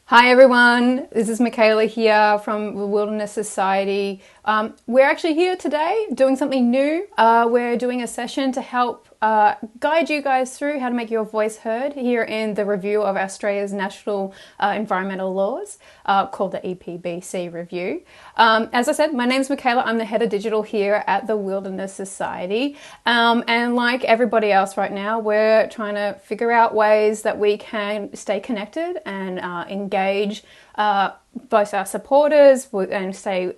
Hi everyone, this is Michaela here from the Wilderness Society. We're actually here today doing something new. We're doing a session to help guide you guys through how to make your voice heard here in the review of Australia's national environmental laws called the EPBC review. As I said, my name's Michaela. I'm the head of digital here at the Wilderness Society. And like everybody else right now, we're trying to figure out ways that we can stay connected and engage both our supporters and stay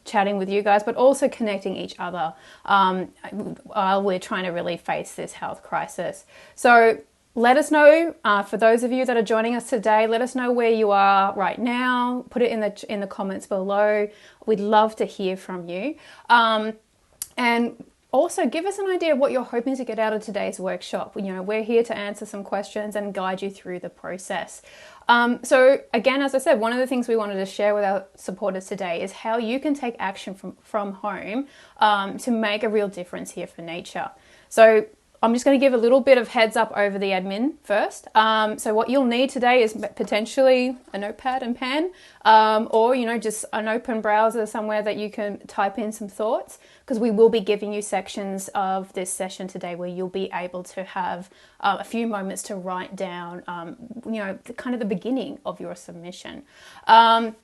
chatting with you guys, but also connecting each other while we're trying to really face this health crisis. So let us know, for those of you that are joining us today, let us know where you are right now. Put it in the comments below. We'd love to hear from you. And also, give us an idea of what you're hoping to get out of today's workshop. You know, we're here to answer some questions and guide you through the process. So again, as I said, one of the things we wanted to share with our supporters today is how you can take action from home to make a real difference here for nature. So I'm just going to give a little bit of heads up over the admin first. So what you'll need today is potentially a notepad and pen, or, you know, just an open browser somewhere that you can type in some thoughts, because we will be giving you sections of this session today where you'll be able to have a few moments to write down, you know, kind of the beginning of your submission. So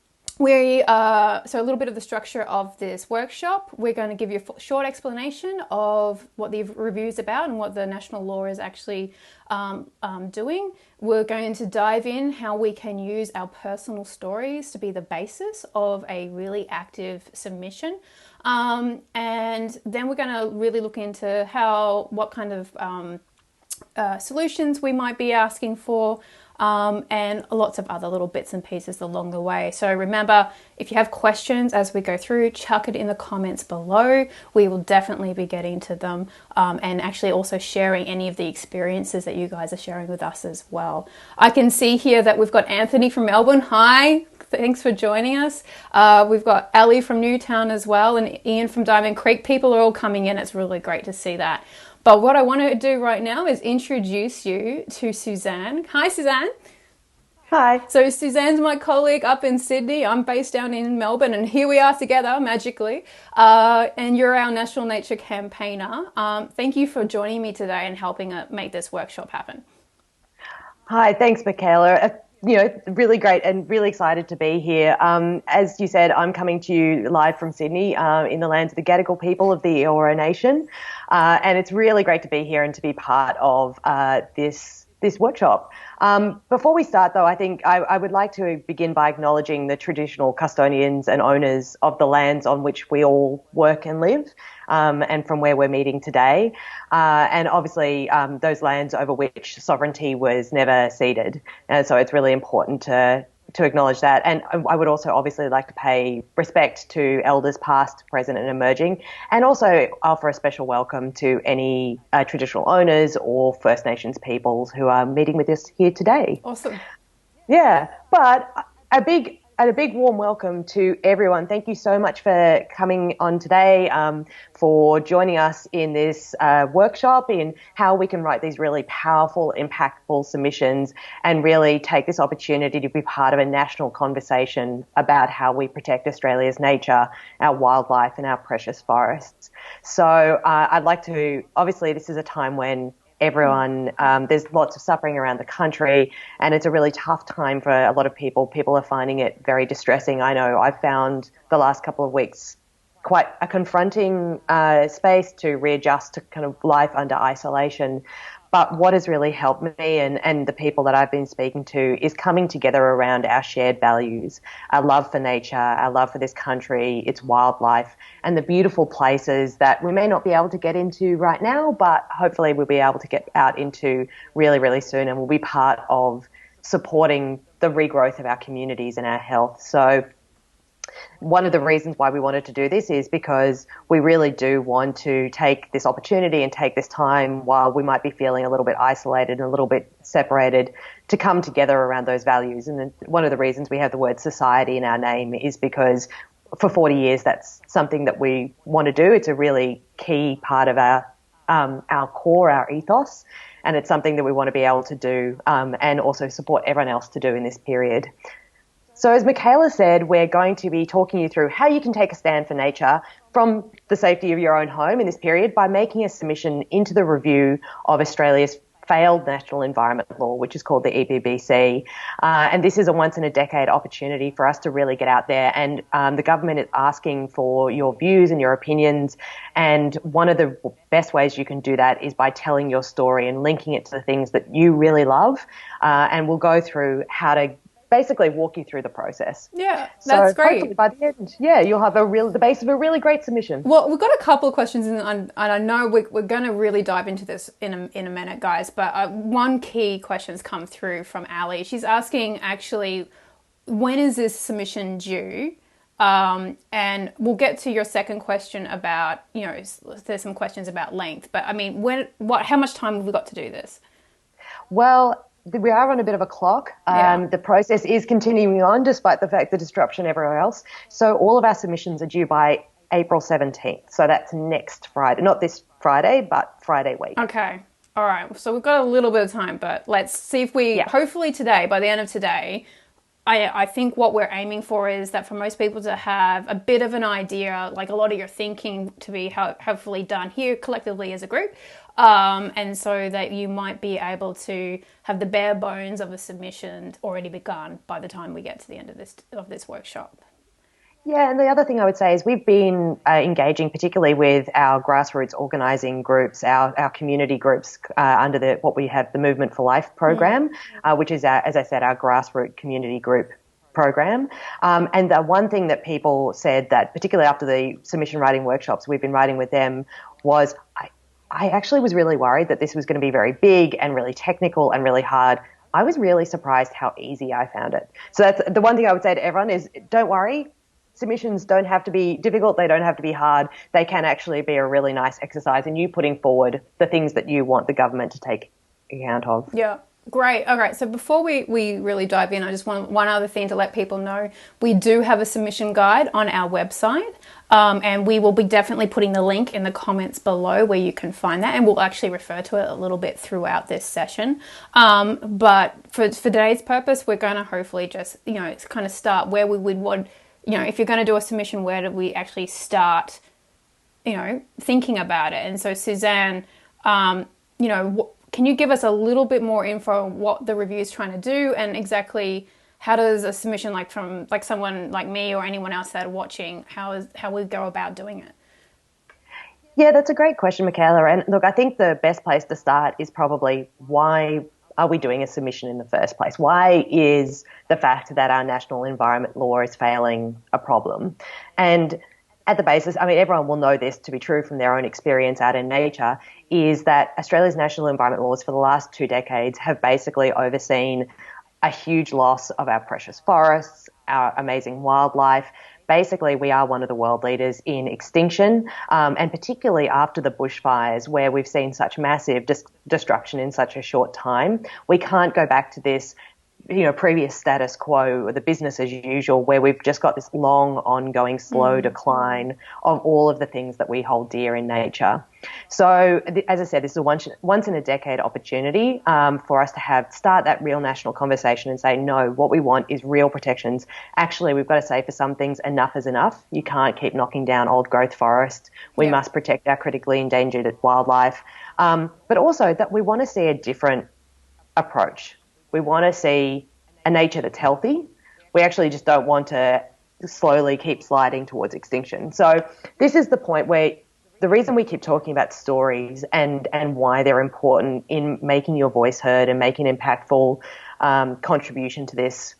a little bit of the structure of this workshop. We're going to give you a short explanation of what the review is about and what the national law is actually doing. We're going to dive in how we can use our personal stories to be the basis of a really active submission. And then we're going to really look into what kind of solutions we might be asking for, and lots of other little bits and pieces along the way. So remember, if you have questions as we go through, chuck it in the comments below. We will definitely be getting to them, and actually also sharing any of the experiences that you guys are sharing with us as well. I can see here that we've got Anthony from Melbourne. Hi, thanks for joining us. We've got Ali from Newtown as well, and Ian from Diamond Creek. People are all coming in. It's really great to see that. But what I want to do right now is introduce you to Suzanne. Hi, Suzanne. Hi. So Suzanne's my colleague up in Sydney. I'm based down in Melbourne, and here we are together magically. And you're our National Nature Campaigner. Thank you for joining me today and helping make this workshop happen. Hi, thanks, Michaela. Really great and really excited to be here. As you said, I'm coming to you live from Sydney, in the lands of the Gadigal people of the Eora Nation. And it's really great to be here and to be part of this workshop. Before we start, though, I think I would like to begin by acknowledging the traditional custodians and owners of the lands on which we all work and live, and from where we're meeting today. And obviously, those lands over which sovereignty was never ceded. And so it's really important to acknowledge that. And I would also obviously like to pay respect to elders past, present and emerging, and also offer a special welcome to any traditional owners or First Nations peoples who are meeting with us here today. Awesome. Yeah, but a big warm welcome to everyone. Thank you so much for coming on today, for joining us in this workshop in how we can write these really powerful, impactful submissions and really take this opportunity to be part of a national conversation about how we protect Australia's nature, our wildlife and our precious forests. So I'd like to, obviously this is a time when everyone, there's lots of suffering around the country, and it's a really tough time for a lot of people. People are finding it very distressing. I know I've found the last couple of weeks quite a confronting space to readjust to kind of life under isolation. But what has really helped me and the people that I've been speaking to is coming together around our shared values, our love for nature, our love for this country, its wildlife, and the beautiful places that we may not be able to get into right now, but hopefully we'll be able to get out into really, really soon, and we'll be part of supporting the regrowth of our communities and our health. So one of the reasons why we wanted to do this is because we really do want to take this opportunity and take this time while we might be feeling a little bit isolated and a little bit separated to come together around those values. And one of the reasons we have the word society in our name is because for 40 years that's something that we want to do. It's a really key part of our core, our ethos, and it's something that we want to be able to do and also support everyone else to do in this period. So as Michaela said, we're going to be talking you through how you can take a stand for nature from the safety of your own home in this period by making a submission into the review of Australia's failed national environment law, which is called the EPBC. And this is a once-in-a-decade opportunity for us to really get out there. And the government is asking for your views and your opinions. And one of the best ways you can do that is by telling your story and linking it to the things that you really love. And we'll go through how to basically walk you through the process. Yeah, that's so great. Hopefully by the end, you'll have the base of a really great submission. Well, we've got a couple of questions, and I know we're going to really dive into this in a minute, guys. But one key question's come through from Ali. She's asking, actually, when is this submission due? And we'll get to your second question about, there's some questions about length. But I mean, how much time have we got to do this? Well, we are on a bit of a clock. The process is continuing on despite the fact the disruption everywhere else. So all of our submissions are due by April 17th. So that's next Friday. Not this Friday, but Friday week. Okay. All right. So we've got a little bit of time, but let's see if hopefully today, by the end of today, I think what we're aiming for is that for most people to have a bit of an idea, like a lot of your thinking to be hopefully done here collectively as a group. And so that you might be able to have the bare bones of a submission already begun by the time we get to the end of this workshop. Yeah, and the other thing I would say is we've been engaging particularly with our grassroots organising groups, our community groups under the Movement for Life program, which is, as I said, our grassroots community group program. And the one thing that people said that, particularly after the submission writing workshops we've been writing with them, was I actually was really worried that this was going to be very big and really technical and really hard. I was really surprised how easy I found it. So that's the one thing I would say to everyone is don't worry. Submissions don't have to be difficult. They don't have to be hard. They can actually be a really nice exercise in you putting forward the things that you want the government to take account of. Yeah. Great. Okay. So before we really dive in, I just want one other thing to let people know. We do have a submission guide on our website, and we will be definitely putting the link in the comments below where you can find that, and we'll actually refer to it a little bit throughout this session. But for today's purpose, we're going to hopefully just, kind of start where we would, if you're going to do a submission, where do we actually start, thinking about it? And so Suzanne, can you give us a little bit more info on what the review is trying to do and exactly how does a submission from someone like me or anyone else that are watching, how we go about doing it? Yeah, that's a great question, Michaela. And look, I think the best place to start is probably why are we doing a submission in the first place? Why is the fact that our national environment law is failing a problem? And at the basis, everyone will know this to be true from their own experience out in nature, is that Australia's national environment laws for the last 2 decades have basically overseen a huge loss of our precious forests, our amazing wildlife. Basically, we are one of the world leaders in extinction, and particularly after the bushfires where we've seen such massive destruction in such a short time. We can't go back to this previous status quo or the business as usual where we've just got this long, ongoing, slow decline of all of the things that we hold dear in nature. So, as I said, this is a once in a decade opportunity for us to start that real national conversation and say, no, what we want is real protections. Actually, we've got to say for some things, enough is enough. You can't keep knocking down old growth forests. We must protect our critically endangered wildlife. But also that we want to see a different approach. We want to see a nature that's healthy. We actually just don't want to slowly keep sliding towards extinction. So this is the point where the reason we keep talking about stories and why they're important in making your voice heard and making an impactful contribution to this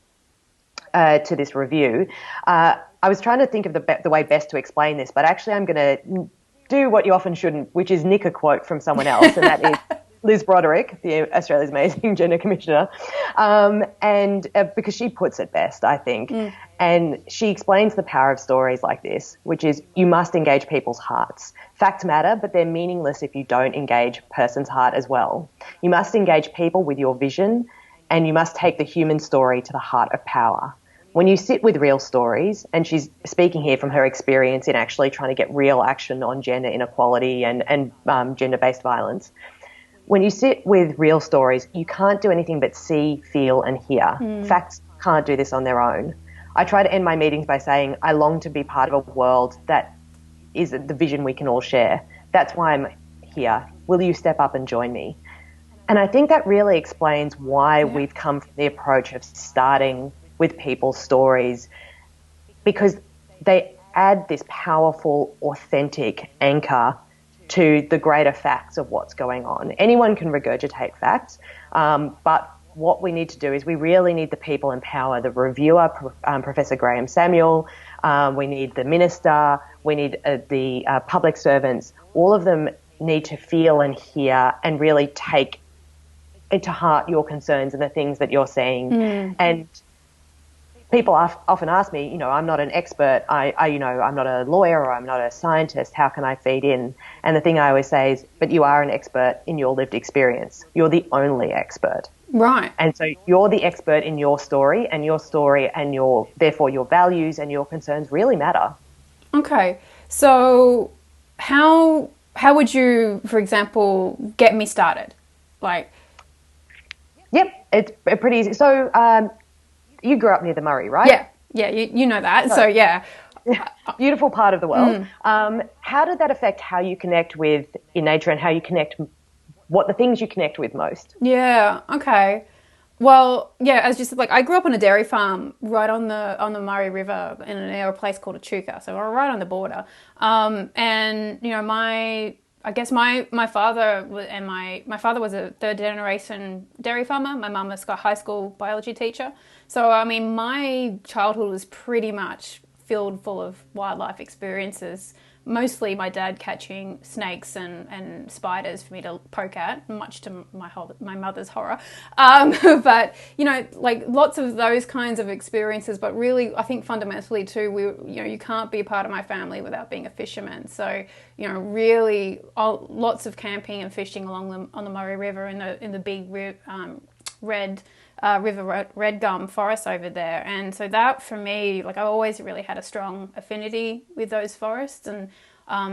review. I was trying to think of the way best to explain this, but actually I'm going to do what you often shouldn't, which is nick a quote from someone else, and that is Liz Broderick, Australia's amazing gender commissioner, and because she puts it best, I think, and she explains the power of stories like this, which is you must engage people's hearts. Facts matter, but they're meaningless if you don't engage a person's heart as well. You must engage people with your vision, and you must take the human story to the heart of power. When you sit with real stories, and she's speaking here from her experience in actually trying to get real action on gender inequality and gender-based violence, when you sit with real stories, you can't do anything but see, feel and hear. Facts can't do this on their own. I try to end my meetings by saying, I long to be part of a world that is the vision we can all share. That's why I'm here. Will you step up and join me? And I think that really explains why we've come from the approach of starting with people's stories, because they add this powerful, authentic anchor to the greater facts of what's going on. Anyone can regurgitate facts, but what we need to do is we really need the people in power, the reviewer, Professor Graham Samuel, we need the minister, we need the public servants. All of them need to feel and hear and really take into heart your concerns and the things that you're seeing. And people often ask me, you know, I'm not an expert, you know, I'm not a lawyer or I'm not a scientist, how can I feed in? And the thing I always say is, but you are an expert in your lived experience. You're the only expert. Right. And so you're the expert in your story and therefore your values and your concerns really matter. Okay. So how would you, for example, get me started? Yep, it's pretty easy. So you grew up near the Murray, right? Yeah, you know that. So yeah. Beautiful part of the world. How did that affect how you connect with in nature and how you connect, what the things you connect with most? Yeah, okay. Well, yeah, as you said, I grew up on a dairy farm right on the Murray River in a place called Echuca, so we're right on the border. And you know, my father and my father was a third generation dairy farmer. My mum was a high school biology teacher. So I mean, my childhood was pretty much filled full of wildlife experiences. Mostly my dad catching snakes and spiders for me to poke at, much to my mother's horror. But you know, lots of those kinds of experiences. But really, I think fundamentally too, you can't be a part of my family without being a fisherman. So you know, really, lots of camping and fishing on the Murray River in the big red gum forest over there. And so that for me, I always really had a strong affinity with those forests. And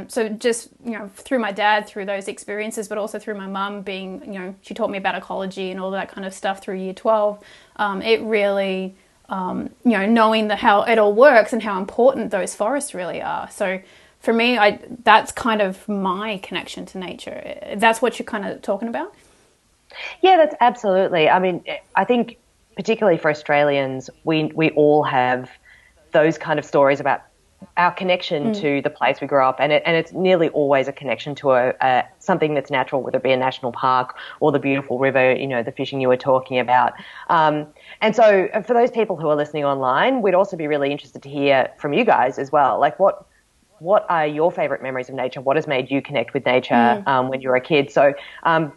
so just, you know, through my dad, through those experiences, but also through my mum being, you know, she taught me about ecology and all that kind of stuff through year 12. It really, you know, knowing how it all works and how important those forests really are. So for me, that's kind of my connection to nature. That's what you're kind of talking about? Yeah, that's absolutely. I mean, I think particularly for Australians, we all have those kind of stories about our connection to the place we grew up, and it's nearly always a connection to something that's natural, whether it be a national park or the beautiful river, you know, the fishing you were talking about. And so for those people who are listening online, we'd also be really interested to hear from you guys as well. What are your favourite memories of nature? What has made you connect with nature when you were a kid? So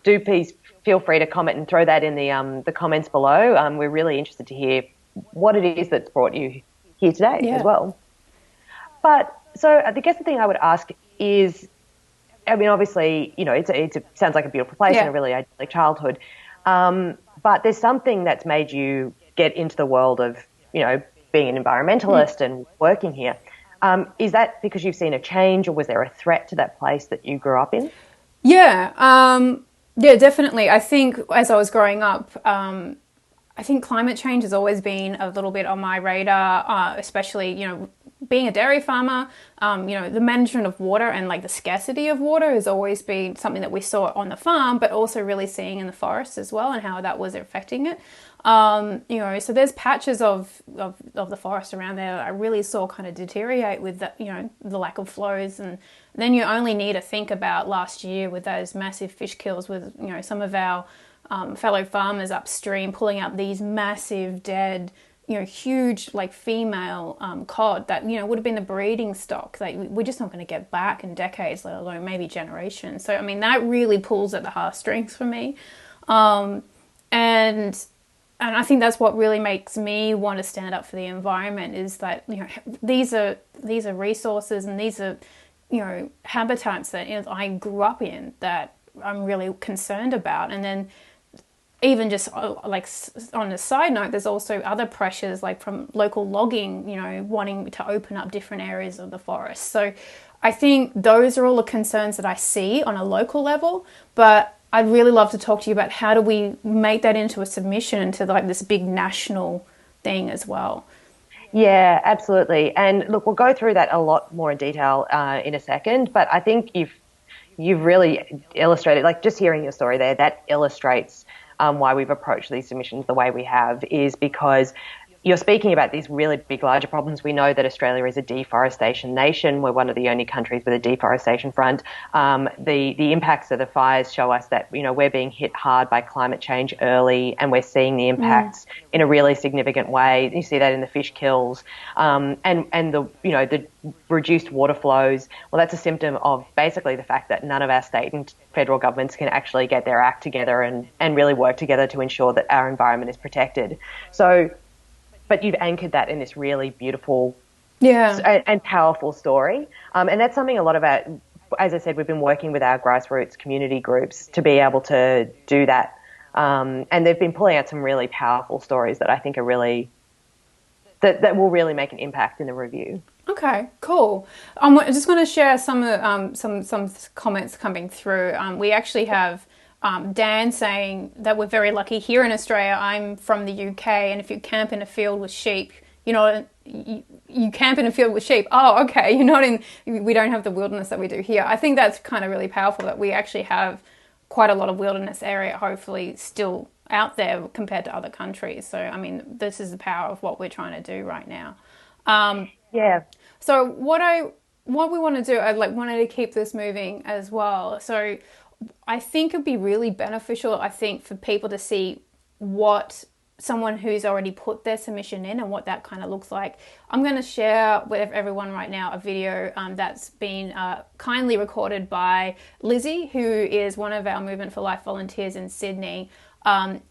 do please feel free to comment and throw that in the comments below. We're really interested to hear what it is that's brought you here today as well. But so I guess the thing I would ask is, I mean, obviously, you know, it sounds like a beautiful place and a really idyllic childhood. But there's something that's made you get into the world of, you know, being an environmentalist and working here. Is that because you've seen a change, or was there a threat to that place that you grew up in? Yeah, definitely. I think as I was growing up, I think climate change has always been a little bit on my radar, especially, you know, being a dairy farmer, you know, the management of water and the scarcity of water has always been something that we saw on the farm, but also really seeing in the forest as well and how that was affecting it. You know, so there's patches of the forest around there that I really saw kind of deteriorate with the, you know, the lack of flows. And then you only need to think about last year with those massive fish kills with, you know, some of our fellow farmers upstream pulling out these massive dead, you know, huge female cod that, you know, would have been the breeding stock. We're just not going to get back in decades, let alone maybe generations. So I mean, that really pulls at the heartstrings for me, and I think that's what really makes me want to stand up for the environment, is that, you know, these are resources and these are, you know, habitats that, you know, I grew up in that I'm really concerned about. And then even just on a side note, there's also other pressures from local logging, you know, wanting to open up different areas of the forest. So I think those are all the concerns that I see on a local level, but I'd really love to talk to you about how do we make that into a submission to this big national thing as well. Yeah, absolutely. And look, we'll go through that a lot more in detail in a second, but I think you've really illustrated, like just hearing your story there, that illustrates why we've approached these submissions the way we have, is because you're speaking about these really big, larger problems. We know that Australia is a deforestation nation. We're one of the only countries with a deforestation front. The impacts of the fires show us that, you know, we're being hit hard by climate change early, and we're seeing the impacts in a really significant way. You see that in the fish kills, and the, you know, the reduced water flows. Well, that's a symptom of basically the fact that none of our state and federal governments can actually get their act together and really work together to ensure that our environment is protected. So, but you've anchored that in this really beautiful and powerful story. And that's something a lot of our, as I said, we've been working with our grassroots community groups to be able to do that. And they've been pulling out some really powerful stories that I think are really, that will really make an impact in the review. Okay, cool. I'm just going to share some comments coming through. We actually have Dan saying that we're very lucky here in Australia. I'm from the UK, and if you camp in a field with sheep, you camp in a field with sheep. Oh, okay, you're not in. We don't have the wilderness that we do here. I think that's kind of really powerful that we actually have quite a lot of wilderness area, hopefully still out there compared to other countries. So, I mean, this is the power of what we're trying to do right now. So what we want to do, I wanted to keep this moving as well. So I think it'd be really beneficial, I think, for people to see what someone who's already put their submission in and what that kind of looks like. I'm going to share with everyone right now a video that's been kindly recorded by Lizzie, who is one of our Movement for Life volunteers in Sydney.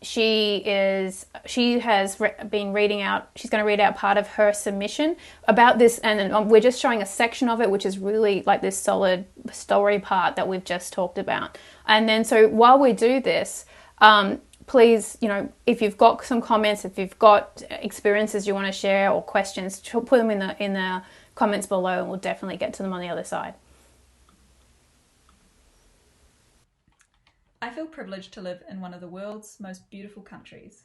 She has been reading out, she's going to read out part of her submission about this, and we're just showing a section of it, which is really like this solid story part that we've just talked about. And then so while we do this, please, if you've got some comments, if you've got experiences you want to share or questions, put them in the comments below, and we'll definitely get to them on the other side. I feel privileged to live in one of the world's most beautiful countries.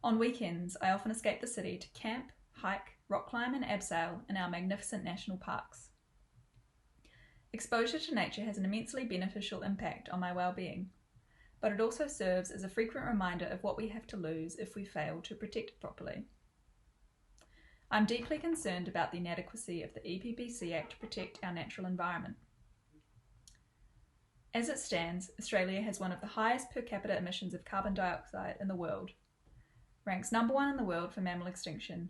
On weekends, I often escape the city to camp, hike, rock climb and abseil in our magnificent national parks. Exposure to nature has an immensely beneficial impact on my well-being, but it also serves as a frequent reminder of what we have to lose if we fail to protect it properly. I'm deeply concerned about the inadequacy of the EPBC Act to protect our natural environment. As it stands, Australia has one of the highest per capita emissions of carbon dioxide in the world, ranks number 1 in the world for mammal extinction,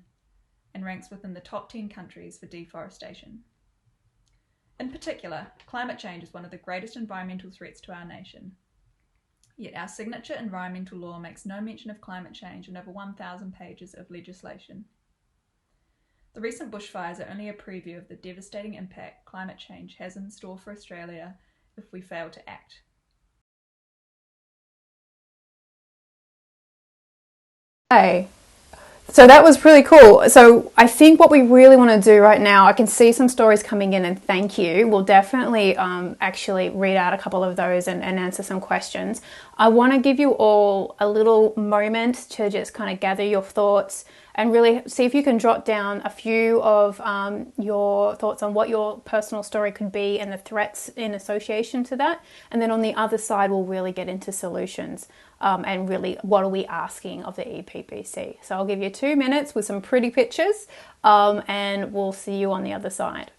and ranks within the top 10 countries for deforestation. In particular, climate change is one of the greatest environmental threats to our nation. Yet our signature environmental law makes no mention of climate change in over 1,000 pages of legislation. The recent bushfires are only a preview of the devastating impact climate change has in store for Australia if we fail to act. Hey, so that was really cool. So I think what we really want to do right now, I can see some stories coming in, and thank you. We'll definitely actually read out a couple of those and answer some questions. I want to give you all a little moment to just kind of gather your thoughts and really see if you can jot down a few of your thoughts on what your personal story could be and the threats in association to that. And then on the other side, we'll really get into solutions and really what are we asking of the EPBC. So I'll give you 2 minutes with some pretty pictures and we'll see you on the other side.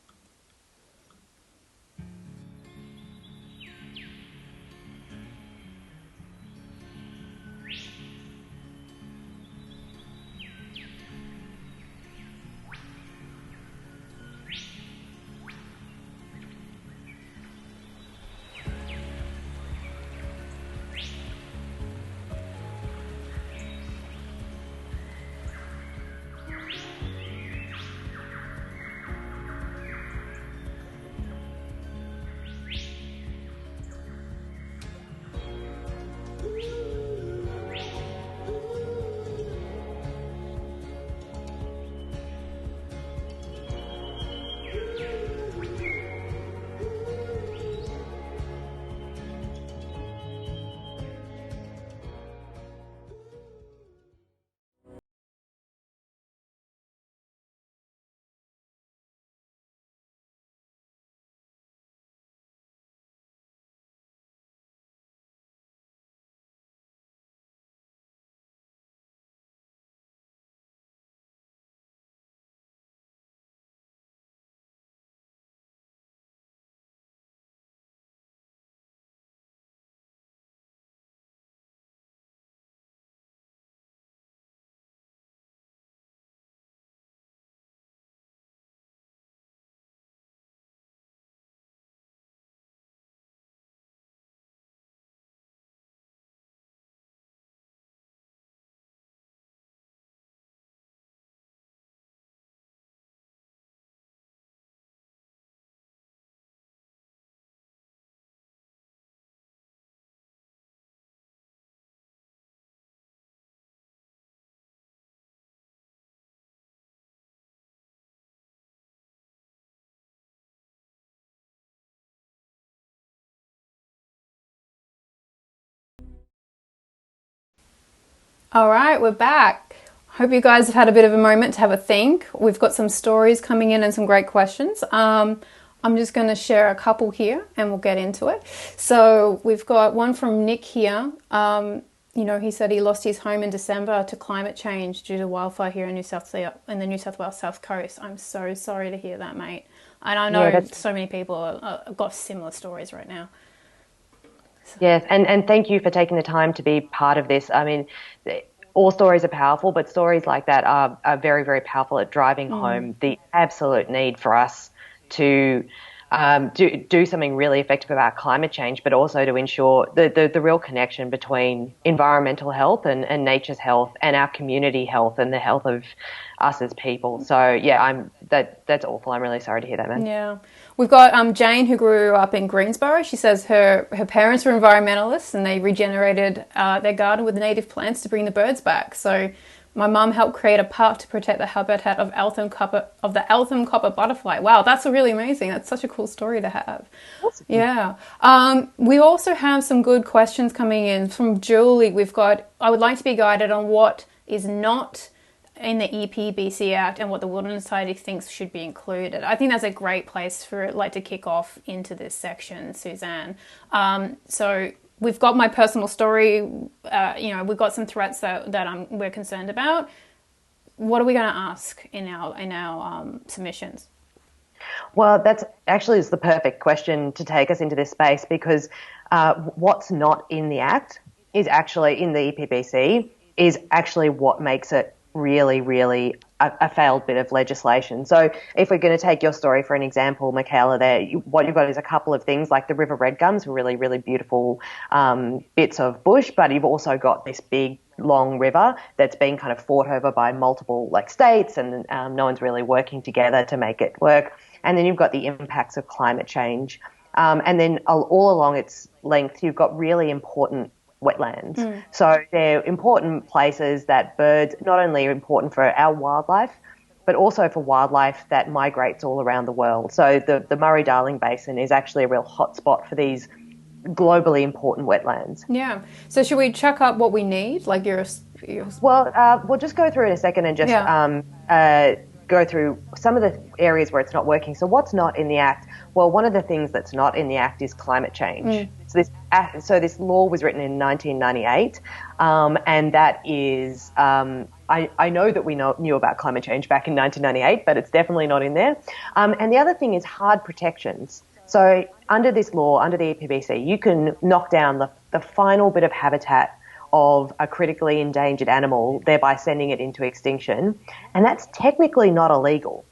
All right, we're back. Hope you guys have had a bit of a moment to have a think. We've got some stories coming in and some great questions. I'm just going to share a couple here and we'll get into it. So we've got one from Nick here. He said he lost his home in December to climate change due to wildfire here in the New South Wales South Coast. I'm so sorry to hear that, mate. And I know so many people have got similar stories right now. Yes, and thank you for taking the time to be part of this. I mean, all stories are powerful, but stories like that are very, very powerful at driving home the absolute need for us to do something really effective about climate change, but also to ensure the real connection between environmental health and nature's health and our community health and the health of us as people. So yeah, that's awful. I'm really sorry to hear that, man. Yeah. We've got Jane, who grew up in Greensboro. She says her parents were environmentalists and they regenerated their garden with native plants to bring the birds back. So my mum helped create a park to protect the habitat of the Eltham copper butterfly. Wow, that's really amazing. That's such a cool story to have. Awesome. Yeah. We also have some good questions coming in from Julie. We've got, I would like to be guided on what is not in the EPBC Act and what the Wilderness Society thinks should be included. I think that's a great place for to kick off into this section, Suzanne. So we've got my personal story. We've got some threats that we're concerned about. What are we going to ask in our submissions? Well, that's actually is the perfect question to take us into this space, because what's not in the Act is actually in the EPBC is actually what makes it really, really a failed bit of legislation. So if we're going to take your story for an example, Michaela, what you've got is a couple of things like the River Red Gums, really, really beautiful bits of bush, but you've also got this big, long river that's been kind of fought over by multiple states, and no one's really working together to make it work. And then you've got the impacts of climate change. And then all along its length, you've got really important wetlands. So they're important places that birds not only are important for our wildlife, but also for wildlife that migrates all around the world. So the Murray-Darling Basin is actually a real hotspot for these globally important wetlands. Yeah. So should we chuck up what we need? Well, we'll just go through in a second and just go through some of the areas where it's not working. So what's not in the Act? Well, one of the things that's not in the Act is climate change. So this law was written in 1998, and that is, I know that we knew about climate change back in 1998, but it's definitely not in there. And the other thing is hard protections. So under this law, under the EPBC, you can knock down the final bit of habitat of a critically endangered animal, thereby sending it into extinction, and that's technically not illegal.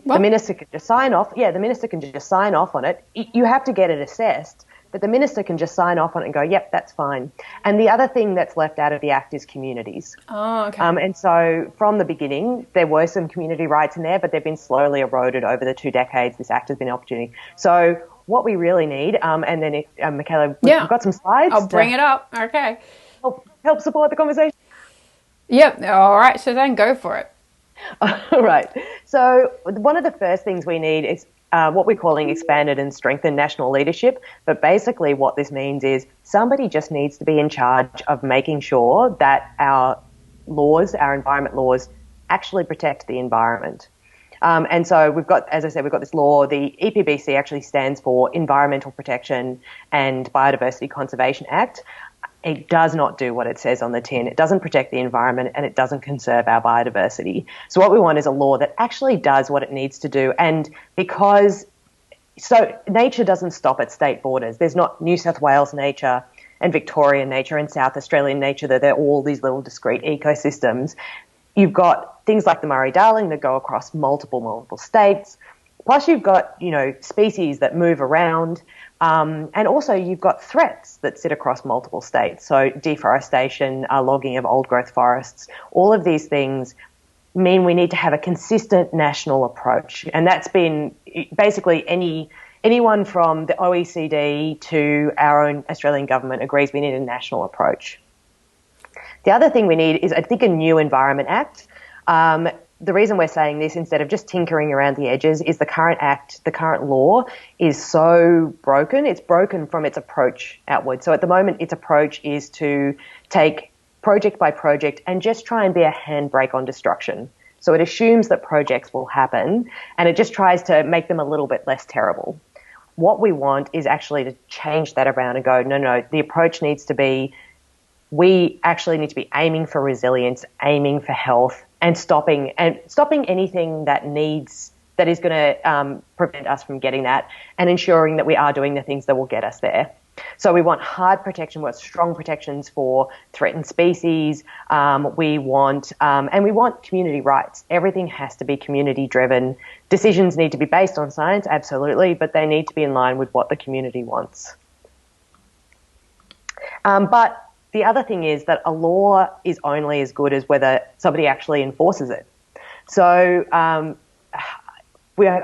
What? The minister can just sign off. Yeah, the minister can just sign off on it. You have to get it assessed, but the minister can just sign off on it and go, yep, that's fine. And the other thing that's left out of the Act is communities. Oh, okay. And so from the beginning, there were some community rights in there, but they've been slowly eroded over the 2 decades. This Act has been an opportunity. So what we really need, and then Michaela, we've got some slides. I'll bring it up. Okay. Help support the conversation. Yep. All right. So then go for it. All right. So one of the first things we need is what we're calling expanded and strengthened national leadership. But basically what this means is somebody just needs to be in charge of making sure that our laws, our environment laws, actually protect the environment. And so we've got, as I said, we've got this law. The EPBC actually stands for Environmental Protection and Biodiversity Conservation Act. It does not do what it says on the tin. It doesn't protect the environment and it doesn't conserve our biodiversity. So what we want is a law that actually does what it needs to do. And so nature doesn't stop at state borders. There's not New South Wales nature and Victorian nature and South Australian nature, that they're all these little discrete ecosystems. You've got things like the Murray-Darling that go across multiple states. Plus you've got, species that move around. And also you've got threats that sit across multiple states. So deforestation, logging of old growth forests, all of these things mean we need to have a consistent national approach. And that's been basically anyone from the OECD to our own Australian government agrees we need a national approach. The other thing we need is, I think, a new Environment Act. The reason we're saying this instead of just tinkering around the edges is the current act, the current law is so broken. It's broken from its approach outward. So at the moment, its approach is to take project by project and just try and be a handbrake on destruction. So it assumes that projects will happen and it just tries to make them a little bit less terrible. What we want is actually to change that around and go, no, the approach needs to be, we actually need to be aiming for resilience, aiming for health, and stopping anything that is going to prevent us from getting that, and ensuring that we are doing the things that will get us there. So we want hard protection, we want strong protections for threatened species. We want community rights. Everything has to be community driven. Decisions need to be based on science, absolutely, but they need to be in line with what the community wants. But the other thing is that a law is only as good as whether somebody actually enforces it. So I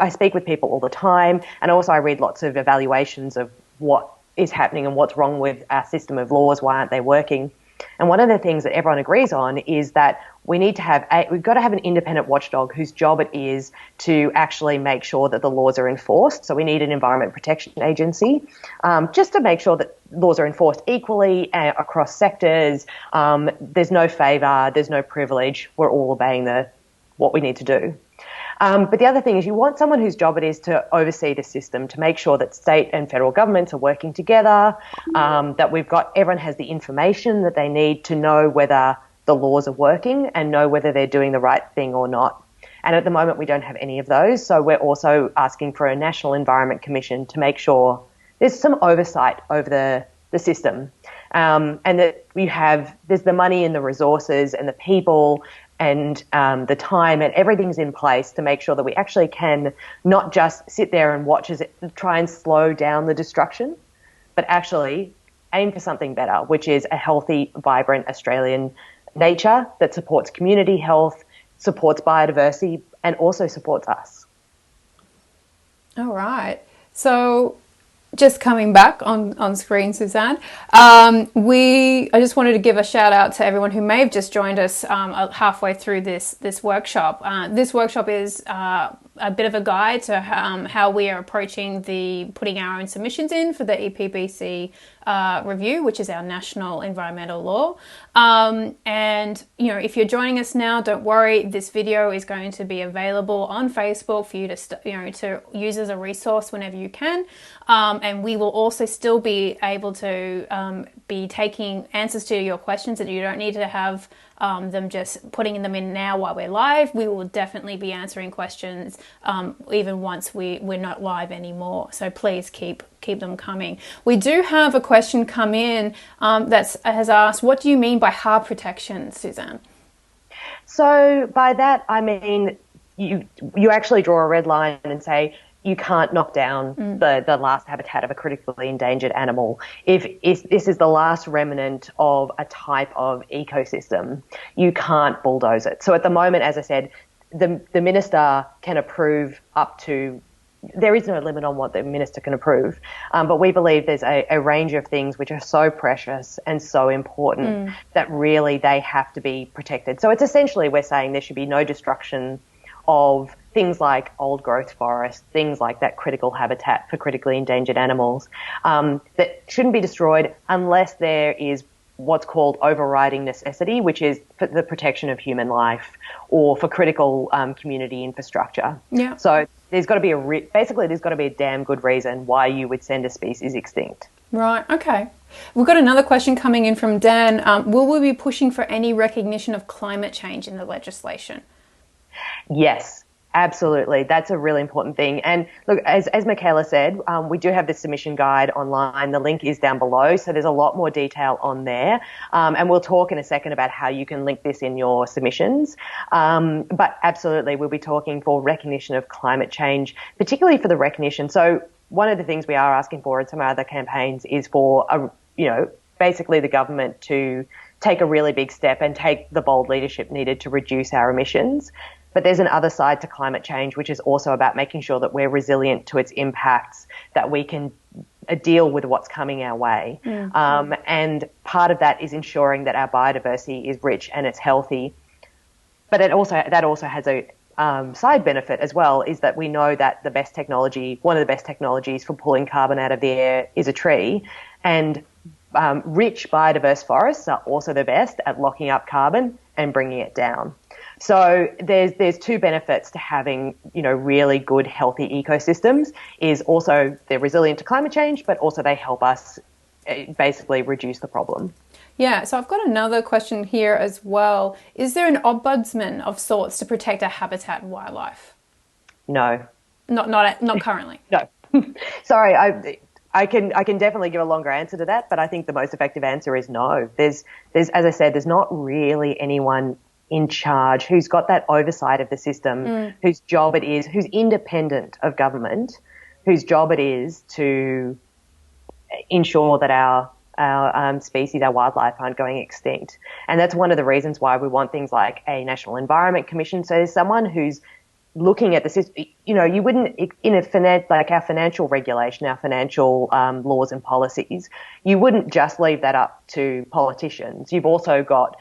speak with people all the time, and also I read lots of evaluations of what is happening and what's wrong with our system of laws, why aren't they working. And one of the things that everyone agrees on is that we've got to have an independent watchdog whose job it is to actually make sure that the laws are enforced. So we need an Environment Protection Agency just to make sure that laws are enforced equally across sectors. There's no favour, there's no privilege. We're all obeying what we need to do. But the other thing is you want someone whose job it is to oversee the system, to make sure that state and federal governments are working together, that everyone has the information that they need to know whether the laws are working and know whether they're doing the right thing or not. And at the moment we don't have any of those, so we're also asking for a National Environment Commission to make sure there's some oversight over the system, and that there's the money and the resources and the people and the time, and everything's in place to make sure that we actually can not just sit there and watch as it try and slow down the destruction, but actually aim for something better, which is a healthy, vibrant Australian nature that supports community health, supports biodiversity, and also supports us. All right. So just coming back on screen, Suzanne, I just wanted to give a shout out to everyone who may have just joined us halfway through this workshop. This workshop is a bit of a guide to how we are approaching putting our own submissions in for the EPBC review, which is our national environmental law. And if you're joining us now, don't worry. This video is going to be available on Facebook for you to use as a resource whenever you can. And we will also still be able to be taking answers to your questions, that you don't need to have them just putting them in now while we're live. We will definitely be answering questions even once we're not live anymore. So please keep them coming. We do have a question come in that has asked, what do you mean by hard protection, Suzanne? So by that I mean you actually draw a red line and say you can't knock down the last habitat of a critically endangered animal. If this is the last remnant of a type of ecosystem, you can't bulldoze it. So at the moment, as I said, the minister can approve there is no limit on what the minister can approve, but we believe there's a range of things which are so precious and so important that really they have to be protected. So it's essentially we're saying there should be no destruction of things like old growth forests, things like that critical habitat for critically endangered animals, that shouldn't be destroyed unless there is what's called overriding necessity, which is for the protection of human life or for critical community infrastructure. Yeah. So there's got to be a damn good reason why you would send a species extinct. Right. Okay. We've got another question coming in from Dan. Will we be pushing for any recognition of climate change in the legislation? Yes, absolutely. That's a really important thing. And look, as Michaela said, we do have the submission guide online. The link is down below, so there's a lot more detail on there. And we'll talk in a second about how you can link this in your submissions. But absolutely, we'll be talking for recognition of climate change, particularly for the recognition. So one of the things we are asking for in some of our other campaigns is for, basically the government to take a really big step and take the bold leadership needed to reduce our emissions. But there's another side to climate change, which is also about making sure that we're resilient to its impacts, that we can deal with what's coming our way. And part of that is ensuring that our biodiversity is rich and it's healthy. But that also has a side benefit as well, is that we know that one of the best technologies for pulling carbon out of the air is a tree. And rich biodiverse forests are also the best at locking up carbon and bringing it down. So there's two benefits to having, really good, healthy ecosystems. Is also they're resilient to climate change, but also they help us basically reduce the problem. Yeah, so I've got another question here as well. Is there an ombudsman of sorts to protect our habitat and wildlife? No. Not currently. No. Sorry, I can definitely give a longer answer to that, but I think the most effective answer is no. There's as I said, there's not really anyone in charge who's got that oversight of the system, whose job it is, who's independent of government, whose job it is to ensure that our species, our wildlife aren't going extinct. And that's one of the reasons why we want things like a National Environment Commission. So there's someone who's looking at the system. You wouldn't, like our financial regulation, our financial laws and policies, you wouldn't just leave that up to politicians. You've also got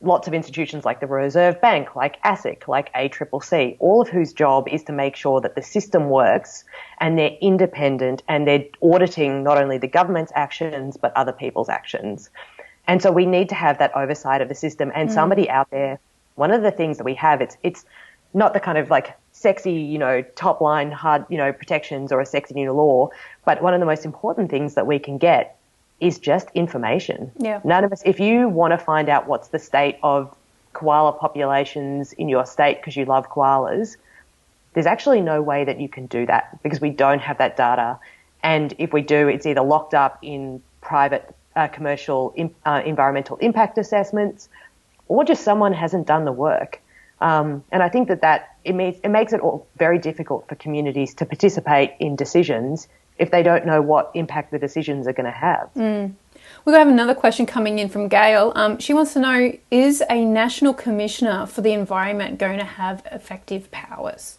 lots of institutions like the Reserve Bank, like ASIC, like ACCC, all of whose job is to make sure that the system works and they're independent and they're auditing not only the government's actions but other people's actions. And so we need to have that oversight of the system and somebody out there. One of the things that we have, it's not the kind of like sexy, top line hard, protections or a sexy new law, but one of the most important things that we can get is just information. Yeah. None of us, if you want to find out what's the state of koala populations in your state because you love koalas, there's actually no way that you can do that because we don't have that data. And if we do, it's either locked up in private commercial environmental impact assessments or just someone hasn't done the work. And I think that it makes it all very difficult for communities to participate in decisions if they don't know what impact the decisions are going to have. We have another question coming in from Gail. She wants to know, is a National Commissioner for the Environment going to have effective powers?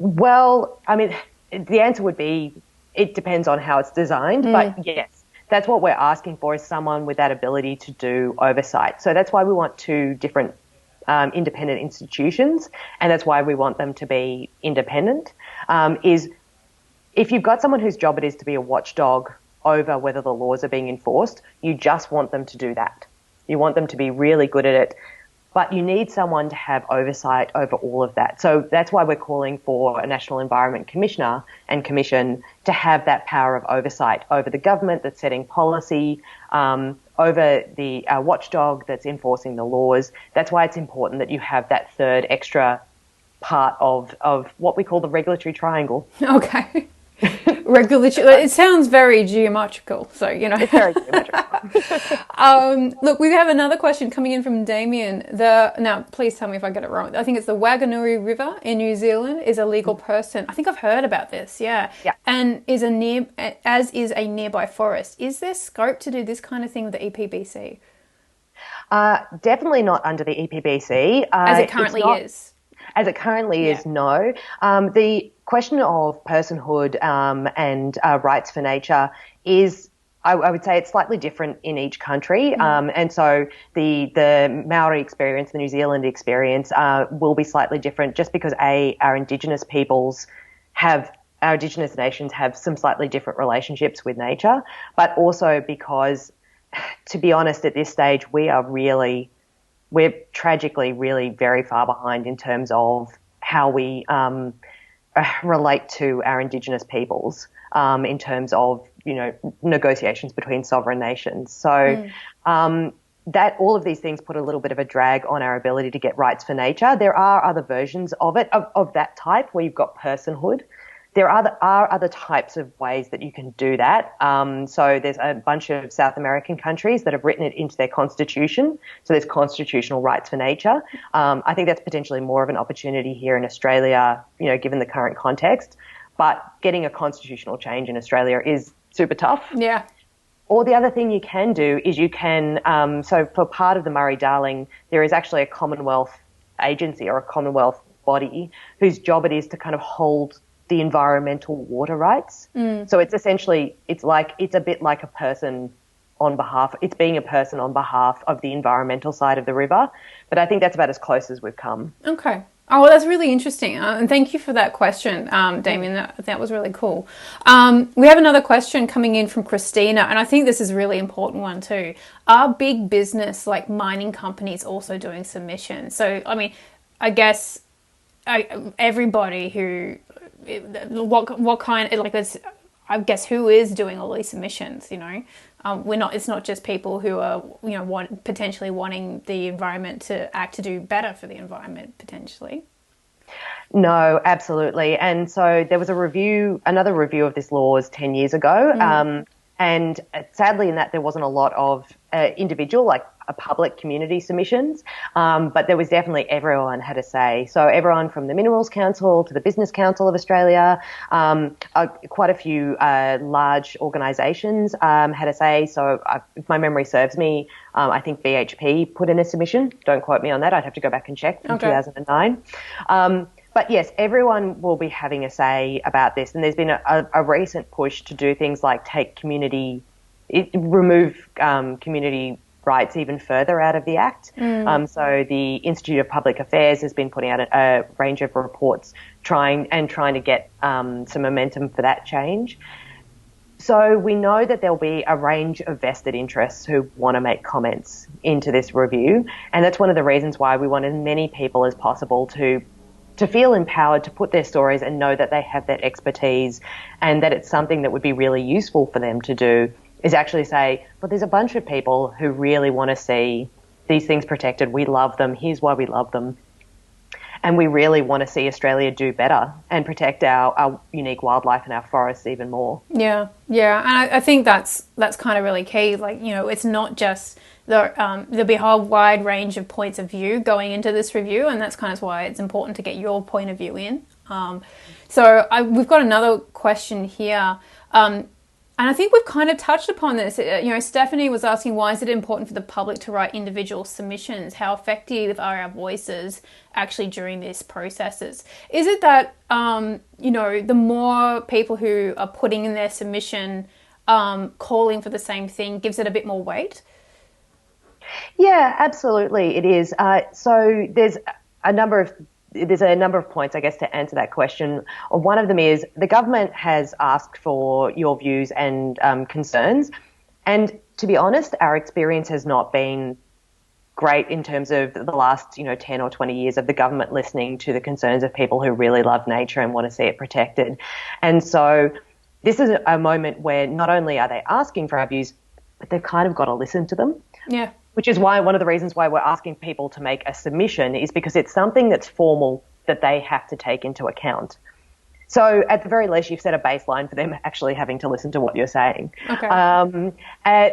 Well, I mean, the answer would be it depends on how it's designed, but yes, that's what we're asking for, is someone with that ability to do oversight. So that's why we want two different independent institutions, and that's why we want them to be independent, is if you've got someone whose job it is to be a watchdog over whether the laws are being enforced, you just want them to do that. You want them to be really good at it, but you need someone to have oversight over all of that. So that's why we're calling for a National Environment Commissioner and Commission to have that power of oversight over the government that's setting policy, over the watchdog that's enforcing the laws. That's why it's important that you have that third extra part of what we call the regulatory triangle. Okay. Regulatory. It sounds very geometrical, so It's very geometrical. Look, we have another question coming in from Damien. Now, please tell me if I get it wrong. I think it's the Wanganui River in New Zealand is a legal person. I think I've heard about this. Yeah. And is a nearby forest. Is there scope to do this kind of thing with the EPBC? Definitely not under the EPBC. As it currently is. As it currently is, no. The question of personhood and rights for nature is, I would say it's slightly different in each country. And so the Maori experience, the New Zealand experience will be slightly different just because, our Indigenous nations have some slightly different relationships with nature, but also because, to be honest, at this stage, we're tragically really very far behind in terms of how we relate to our Indigenous peoples in terms of, negotiations between sovereign nations. So that all of these things put a little bit of a drag on our ability to get rights for nature. There are other versions of it, of that type, where you've got personhood. There are other types of ways that you can do that. So there's a bunch of South American countries that have written it into their constitution. So there's constitutional rights for nature. I think that's potentially more of an opportunity here in Australia, given the current context. But getting a constitutional change in Australia is super tough. Yeah. Or the other thing you can do is you can, so for part of the Murray-Darling, there is actually a Commonwealth agency or a Commonwealth body whose job it is to kind of hold the environmental water rights. So it's essentially, it's a bit like a person it's being a person on behalf of the environmental side of the river. But I think that's about as close as we've come. Okay. Oh, well, that's really interesting. And thank you for that question, Damien. That was really cool. We have another question coming in from Christina, and I think this is a really important one too. Are big business like mining companies also doing submissions? So, I mean, I guess everybody who, what kind, like, I guess who is doing all these submissions, you know? It's not just people who are, you know, potentially wanting the environment to act to do better for the environment, potentially. No, absolutely. And so there was another review of this laws 10 years ago. And sadly in that there wasn't a lot of individual, like public community submissions, but there was definitely everyone had a say. So everyone from the Minerals Council to the Business Council of Australia, quite a few large organisations had a say. So if my memory serves me, I think BHP put in a submission. Don't quote me on that. I'd have to go back and check from 2009. But yes, everyone will be having a say about this. And there's been a recent push to do things like remove community rights even further out of the Act. So the Institute of Public Affairs has been putting out a range of reports trying to get some momentum for that change. So we know that there'll be a range of vested interests who want to make comments into this review. And that's one of the reasons why we want as many people as possible to feel empowered to put their stories and know that they have that expertise and that it's something that would be really useful for them to do, is actually say, well, there's a bunch of people who really want to see these things protected. We love them. Here's why we love them. And we really want to see Australia do better and protect our unique wildlife and our forests even more. Yeah. And I think that's kind of really key. Like, you know, it's not just there'll be a whole wide range of points of view going into this review, and that's kind of why it's important to get your point of view in. We've got another question here. And I think we've kind of touched upon this. You know, Stephanie was asking, why is it important for the public to write individual submissions? How effective are our voices actually during these processes? Is it that, you know, the more people who are putting in their submission, calling for the same thing, gives it a bit more weight? Yeah, absolutely it is. So there's a number of points, I guess, to answer that question. One of them is the government has asked for your views and concerns. And to be honest, our experience has not been great in terms of the last, 10 or 20 years of the government listening to the concerns of people who really love nature and want to see it protected. And so this is a moment where not only are they asking for our views, but they've kind of got to listen to them. Yeah. Which is why one of the reasons why we're asking people to make a submission is because it's something that's formal that they have to take into account. So at the very least, you've set a baseline for them actually having to listen to what you're saying. Okay.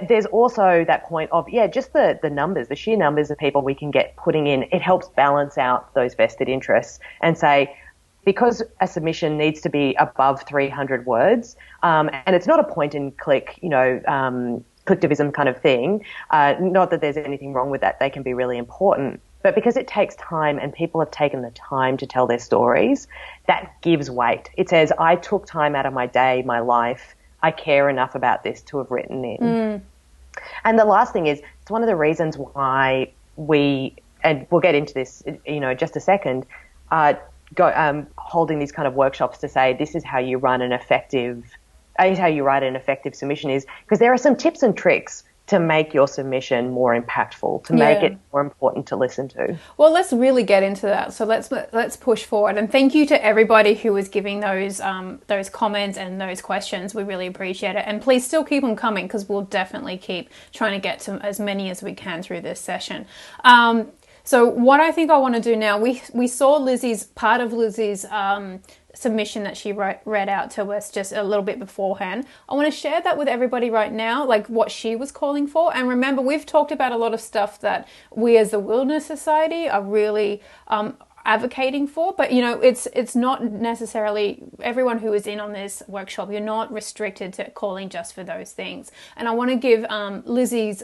There's also that point of, just the numbers, the sheer numbers of people we can get putting in. It helps balance out those vested interests and say, because a submission needs to be above 300 words, and it's not a point and click, collectivism kind of thing. Not that there's anything wrong with that. They can be really important. But because it takes time and people have taken the time to tell their stories, that gives weight. It says, I took time out of my day, my life. I care enough about this to have written in. And the last thing is, it's one of the reasons why and we'll get into this, just a second, holding these kind of workshops to say, this is how you run an effective submission is, because there are some tips and tricks to make your submission more impactful, to make it more important to listen to. Well, let's really get into that. So let's push forward. And thank you to everybody who was giving those comments and those questions. We really appreciate it. And please still keep them coming, because we'll definitely keep trying to get to as many as we can through this session. So what I think I want to do now, we saw part of Lizzie's submission that she read out to us just a little bit beforehand. I want to share that with everybody right now, like what she was calling for. And remember, we've talked about a lot of stuff that we as the Wilderness Society are really advocating for, but it's not necessarily everyone who is in on this workshop. You're not restricted to calling just for those things. And I want to give Lizzie's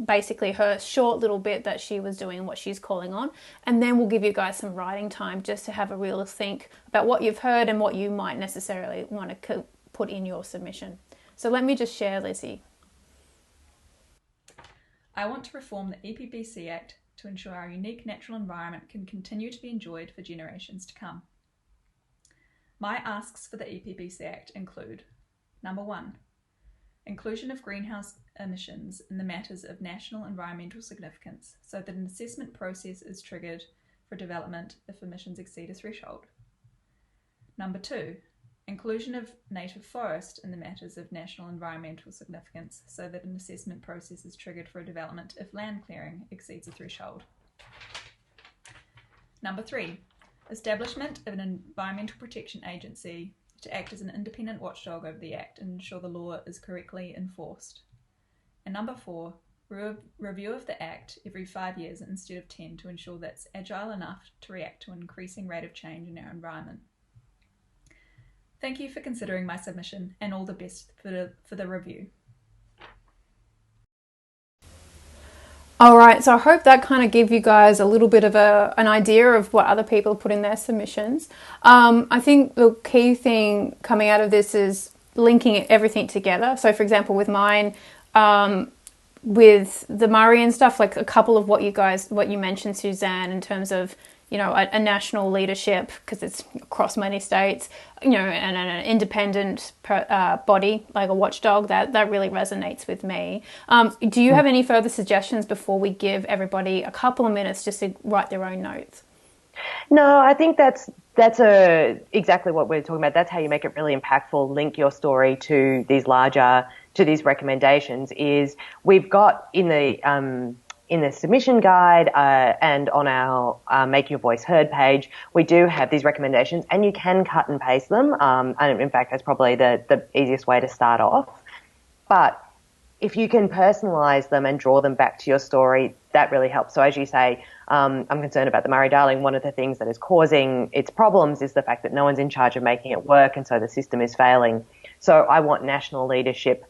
basically her short little bit that she was doing and what she's calling on, and then we'll give you guys some writing time just to have a real think about what you've heard and what you might necessarily want to put in your submission. So let me just share, Lizzie. I want to reform the EPBC Act to ensure our unique natural environment can continue to be enjoyed for generations to come. My asks for the EPBC Act include: number 1, inclusion of greenhouse emissions in the matters of national environmental significance so that an assessment process is triggered for development if emissions exceed a threshold. Number 2, inclusion of native forest in the matters of national environmental significance so that an assessment process is triggered for a development if land clearing exceeds a threshold. Number 3, establishment of an environmental protection agency to act as an independent watchdog over the Act and ensure the law is correctly enforced. And number 4, review of the Act every 5 years instead of 10 to ensure that it's agile enough to react to an increasing rate of change in our environment. Thank you for considering my submission, and all the best for the review. All right, so I hope that kind of gave you guys a little bit of an idea of what other people put in their submissions. I think the key thing coming out of this is linking everything together. So for example, with mine, with the Murray and stuff, like a couple of what you mentioned, Suzanne, in terms of, you know, a national leadership, because it's across many states, you know, and an independent body, like a watchdog, that really resonates with me. Do you have any further suggestions before we give everybody a couple of minutes just to write their own notes? No, I think that's exactly what we're talking about. That's how you make it really impactful. Link your story to these recommendations. Is we've got in the submission guide and on our Make Your Voice Heard page, we do have these recommendations, and you can cut and paste them. And in fact, that's probably the easiest way to start off. But if you can personalise them and draw them back to your story, that really helps. So as you say, I'm concerned about the Murray-Darling. One of the things that is causing its problems is the fact that no one's in charge of making it work, and so the system is failing. So I want national leadership,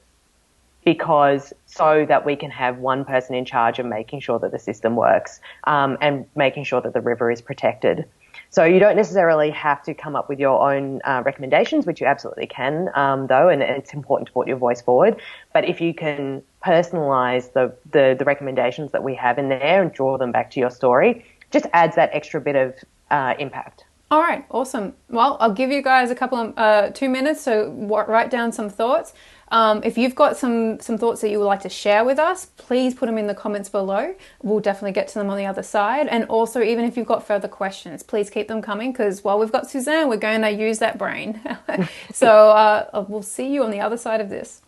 because so that we can have one person in charge of making sure that the system works, and making sure that the river is protected. So you don't necessarily have to come up with your own recommendations, which you absolutely can, though, and it's important to put your voice forward. But if you can personalise the recommendations that we have in there and draw them back to your story, just adds that extra bit of impact. All right, awesome. Well, I'll give you guys a couple of 2 minutes to write down some thoughts. If you've got some thoughts that you would like to share with us, please put them in the comments below. We'll definitely get to them on the other side. And also, even if you've got further questions, please keep them coming, because while we've got Suzanne, we're going to use that brain. So we'll see you on the other side of this.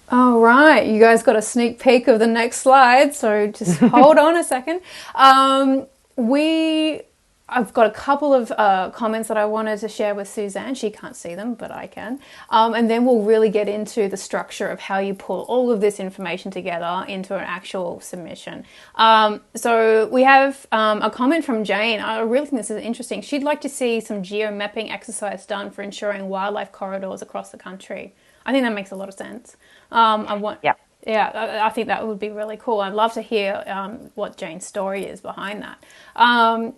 All right, you guys got a sneak peek of the next slide, so just hold on a second. I've got a couple of comments that I wanted to share with Suzanne. She can't see them, but I can. And then we'll really get into the structure of how you pull all of this information together into an actual submission. So we have a comment from Jane. I really think this is interesting. She'd like to see some geomapping exercise done for ensuring wildlife corridors across the country. I think that makes a lot of sense. I think that would be really cool. I'd love to hear what Jane's story is behind that.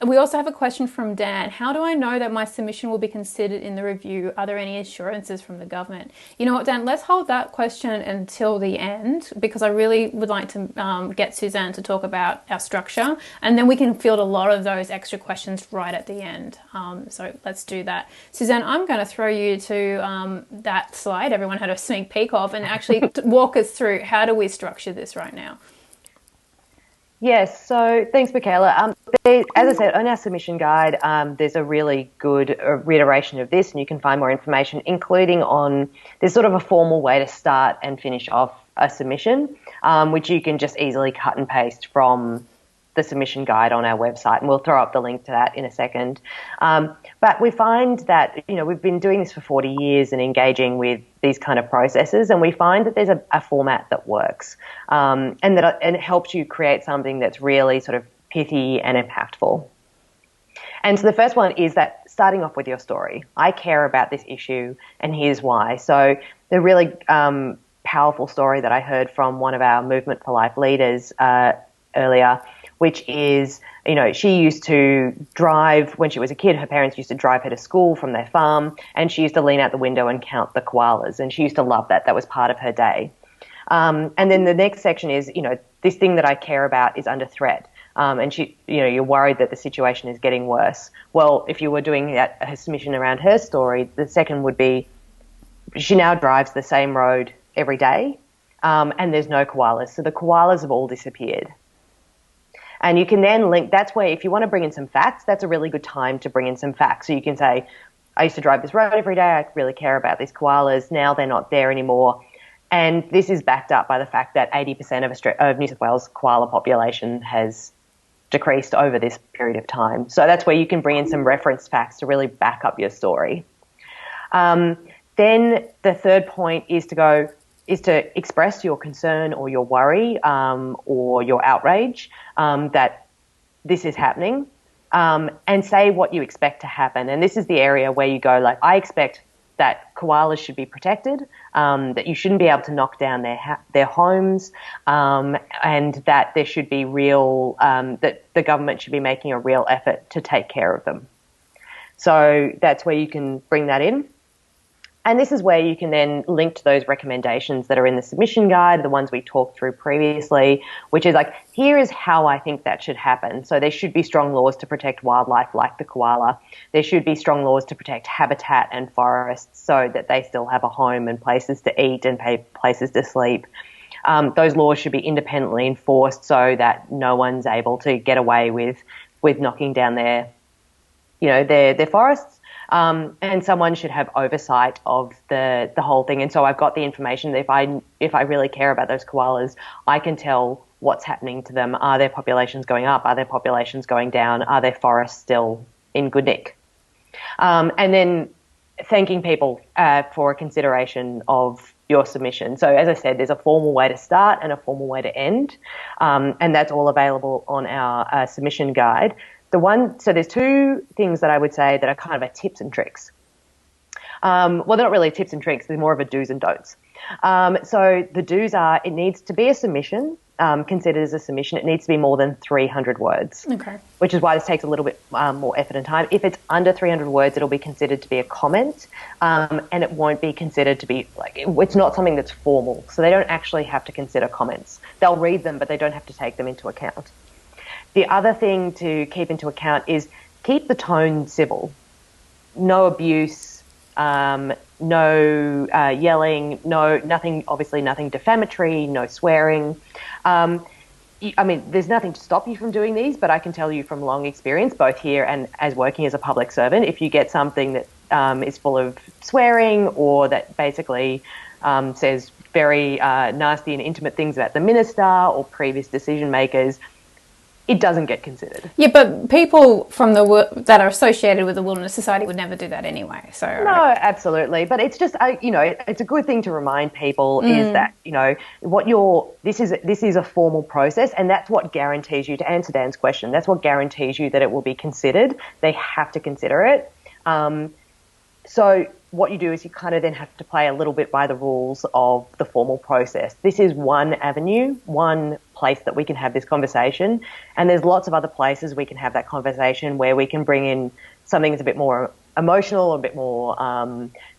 We also have a question from Dan. How do I know that my submission will be considered in the review? Are there any assurances from the government? You know what, Dan, let's hold that question until the end, because I really would like to get Suzanne to talk about our structure, and then we can field a lot of those extra questions right at the end. So let's do that. Suzanne, I'm going to throw you to that slide everyone had a sneak peek of, and actually walk us through how do we structure this right now. Yes, so thanks, Michaela. As I said, on our submission guide, there's a really good reiteration of this, and you can find more information, including there's sort of a formal way to start and finish off a submission, which you can just easily cut and paste from the submission guide on our website, and we'll throw up the link to that in a second. But we find that, we've been doing this for 40 years and engaging with these kind of processes, and we find that there's a format that works, and it helps you create something that's really sort of pithy and impactful. And so the first one is that starting off with your story. I care about this issue, and here's why. So the really powerful story that I heard from one of our Movement for Life leaders earlier, which is, she used to drive, when she was a kid, her parents used to drive her to school from their farm, and she used to lean out the window and count the koalas, and she used to love that. That was part of her day. And then the next section is, this thing that I care about is under threat. And you're worried that the situation is getting worse. Well, if you were doing a submission around her story, the second would be, she now drives the same road every day, and there's no koalas. So the koalas have all disappeared. And you can then link, that's where, if you want to bring in some facts, that's a really good time to bring in some facts. So you can say, I used to drive this road every day, I really care about these koalas, now they're not there anymore. And this is backed up by the fact that 80% of New South Wales koala population has decreased over this period of time. So that's where you can bring in some reference facts to really back up your story. Then the third point is to express your concern or your worry or your outrage that this is happening, and say what you expect to happen. And this is the area where you go, like, I expect that koalas should be protected, that you shouldn't be able to knock down their homes, and that there should be that the government should be making a real effort to take care of them. So that's where you can bring that in. And this is where you can then link to those recommendations that are in the submission guide, the ones we talked through previously, which is like, here is how I think that should happen. So there should be strong laws to protect wildlife like the koala. There should be strong laws to protect habitat and forests so that they still have a home and places to eat and places to sleep. Those laws should be independently enforced so that no one's able to get away with knocking down their forests. And someone should have oversight of the whole thing. And so I've got the information that if I really care about those koalas, I can tell what's happening to them. Are their populations going up? Are their populations going down? Are their forests still in good nick? And then thanking people for a consideration of your submission. So as I said, there's a formal way to start and a formal way to end, and that's all available on our submission guide. So there's two things that I would say that are kind of tips and tricks. Well, they're not really tips and tricks. They're more of a do's and don'ts. So the do's are, it needs to be a submission, considered as a submission. It needs to be more than 300 words. Okay. Which is why this takes a little bit more effort and time. If it's under 300 words, it'll be considered to be a comment, and it won't be considered to be, it's not something that's formal. So they don't actually have to consider comments. They'll read them, but they don't have to take them into account. The other thing to keep into account is keep the tone civil. No abuse, no yelling, nothing defamatory, no swearing. There's nothing to stop you from doing these, but I can tell you from long experience, both here and as working as a public servant, if you get something that is full of swearing or that basically says very nasty and intimate things about the minister or previous decision makers, it doesn't get considered. Yeah, but people from that are associated with the Wilderness Society would never do that anyway. So no, absolutely. But it's just, it's a good thing to remind people is that, this is a formal process, and that's what guarantees you, to answer Dan's question, that's what guarantees you that it will be considered. They have to consider it. So what you do is you kind of then have to play a little bit by the rules of the formal process. This is one avenue, one place that we can have this conversation, and there's lots of other places we can have that conversation where we can bring in something that's a bit more emotional, a bit more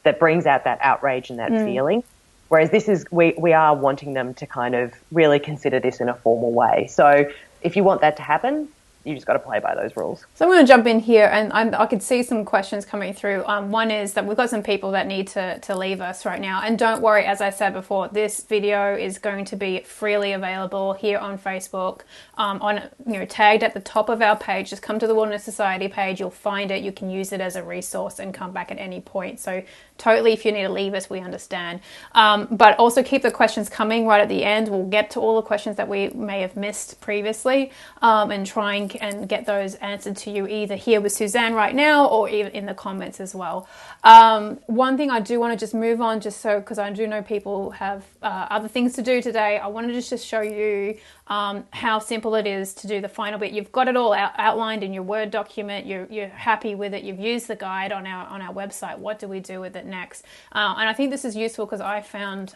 that brings out that outrage and that feeling. Whereas this is, we are wanting them to kind of really consider this in a formal way. So if you want that to happen, you just got to play by those rules. So I'm going to jump in here, and I could see some questions coming through. One is that we've got some people that need to leave us right now. And don't worry, as I said before, this video is going to be freely available here on Facebook, tagged at the top of our page. Just come to the Wilderness Society page. You'll find it. You can use it as a resource and come back at any point. So totally, if you need to leave us, we understand. But also keep the questions coming right at the end. We'll get to all the questions that we may have missed previously, and try and get those answered to you either here with Suzanne right now or even in the comments as well. One thing I do want to just move on, just so, because I do know people have other things to do today, I wanted to just show you how simple it is to do the final bit. You've got it all outlined in your Word document. You're happy with it. You've used the guide on our website. What do we do with it next? And I think this is useful because I found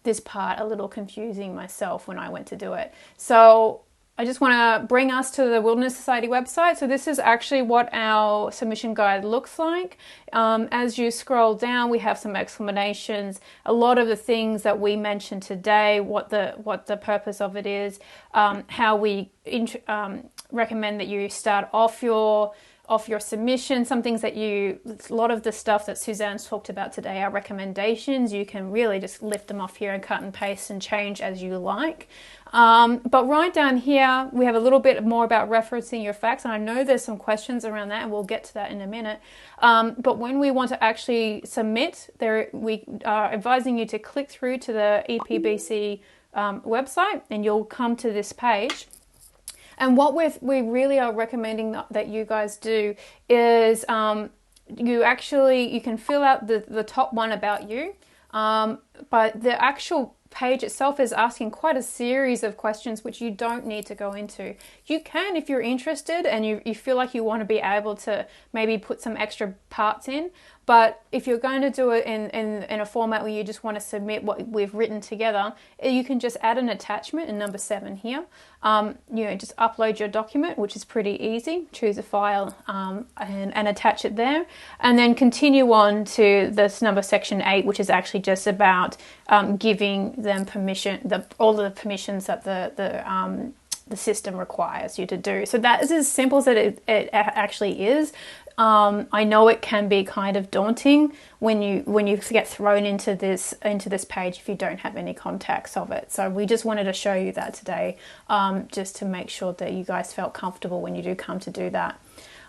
this part a little confusing myself when I went to do it. So I just want to bring us to the Wilderness Society website. So this is actually what our submission guide looks like. As you scroll down, we have some explanations, a lot of the things that we mentioned today, what the purpose of it is, how we recommend that you start off your submission, some things that a lot of the stuff that Suzanne's talked about today are recommendations. You can really just lift them off here and cut and paste and change as you like. But right down here, we have a little bit more about referencing your facts. And I know there's some questions around that, and we'll get to that in a minute. But when we want to actually submit, we are advising you to click through to the EPBC website, and you'll come to this page. And what we really are recommending that you guys do is you can fill out the top one about you, but the actual page itself is asking quite a series of questions which you don't need to go into. You can, if you're interested and you feel like you want to be able to maybe put some extra parts in, but if you're going to do it in a format where you just want to submit what we've written together, you can just add an attachment in number 7 here. Just upload your document, which is pretty easy. Choose a file and attach it there, and then continue on to this number section 8, which is actually just about giving them permission, all the permissions that the system requires you to do. So that is as simple as it actually is. I know it can be kind of daunting when you get thrown into this page if you don't have any context of it. So we just wanted to show you that today, just to make sure that you guys felt comfortable when you do come to do that.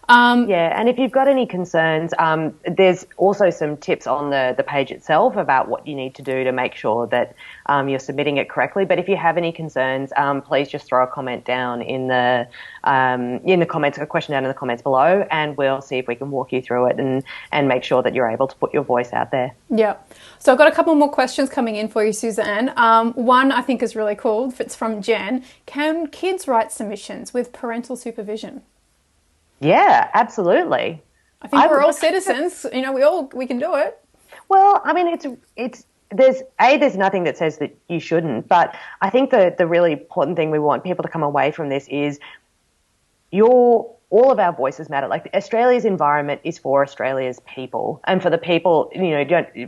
And if you've got any concerns, there's also some tips on the page itself about what you need to do to make sure that you're submitting it correctly. But if you have any concerns, please just throw a comment down in the comments, a question down in the comments below, and we'll see if we can walk you through it and make sure that you're able to put your voice out there. Yeah. So I've got a couple more questions coming in for you, Suzanne. One I think is really cool. It's from Jen. Can kids write submissions with parental supervision? Yeah, absolutely. I think we're all citizens. We can do it. Well, I mean, there's nothing that says that you shouldn't, but I think the really important thing we want people to come away from this is all of our voices matter. Like, Australia's environment is for Australia's people, and for the people,